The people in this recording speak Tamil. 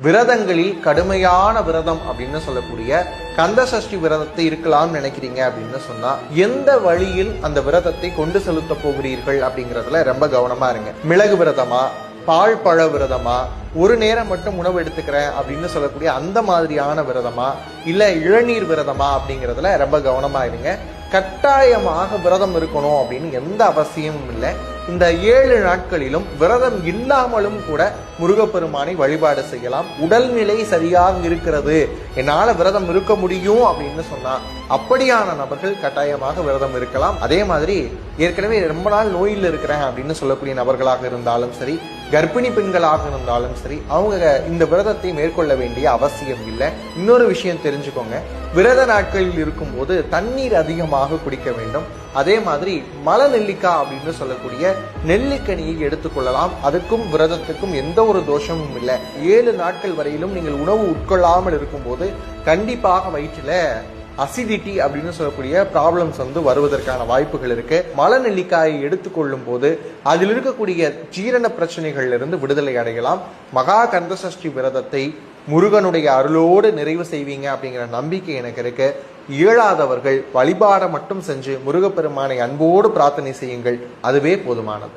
விரதங்களில் கடுமையான விரதம் அப்படின்னு சொல்லக்கூடிய கந்த சஷ்டி விரதத்தை இருக்கலாம் நினைக்கிறீங்க அப்படின்னு சொன்னா எந்த வழியில் அந்த விரதத்தை கொண்டு செலுத்த போகிறீர்கள் அப்படிங்கறதுல ரொம்ப கவனமா இருங்க. மிளகு விரதமா, பால் பழ விரதமா, ஒரு நேரம் மட்டும் உணவு எடுத்துக்கிறேன் அப்படின்னு சொல்லக்கூடிய அந்த மாதிரியான விரதமா, இல்ல இளநீர் விரதமா அப்படிங்கிறதுல ரொம்ப கவனமா இருங்க. கட்டாயமாக விரதம் இருக்கணும் அப்படின்னு எந்த அவசியமும் இல்லை. இந்த 7 நாட்களிலும் விரதம் இல்லாமலும் கூட முருகப்பெருமானை வழிபாடு செய்யலாம். உடல்நிலை சரியாக இருக்கிறது, என்னால விரதம் இருக்க முடியும் அப்படின்னு சொன்னா அப்படியான நபர்கள் கட்டாயமாக விரதம் இருக்கலாம். அதே மாதிரி ஏற்கனவே ரொம்ப நாள் நோயில் இருக்கிறேன் அப்படின்னு சொல்லக்கூடிய நபர்களாக இருந்தாலும் சரி, கர்ப்பிணி பெண்களாக இருந்தாலும் சரி, அவங்க இந்த விரதத்தை மேற்கொள்ள வேண்டிய அவசியம் இல்லை. இன்னொரு விஷயம் தெரிஞ்சுக்கோங்க, விரத நாட்களில் இருக்கும்போது தண்ணீர் அதிகமாக குடிக்க வேண்டும். அதே மாதிரி மலை நெல்லிக்காய் அப்படின்னு சொல்லக்கூடிய நெல்லிக்கனியை எடுத்துக்கொள்ளலாம். அதுக்கும் விரதத்துக்கும் எந்த ஒரு தோஷமும் இல்லை. 7 நாட்கள் வரையிலும் நீங்கள் உணவு உட்கொள்ளாமல் இருக்கும்போது கண்டிப்பாக வயிற்றில அசிடிட்டி அப்படின்னு சொல்லக்கூடிய ப்ராப்ளம்ஸ் வருவதற்கான வாய்ப்புகள் இருக்கு. மலை நெல்லிக்காயை எடுத்துக்கொள்ளும் போது அதில் இருக்கக்கூடிய ஜீரண பிரச்சனைகள்ல இருந்து விடுதலை அடையலாம். மகா கந்த சஷ்டி விரதத்தை முருகனுடைய அருளோடு நிறைவு செய்வீங்க அப்படிங்கிற நம்பிக்கை எனக்கு இருக்கு. இயலாதவர்கள் வழிபாட மட்டும் செஞ்சு முருகப்பெருமானை அன்போடு பிரார்த்தனை செய்யுங்கள், அதுவே போதுமானது.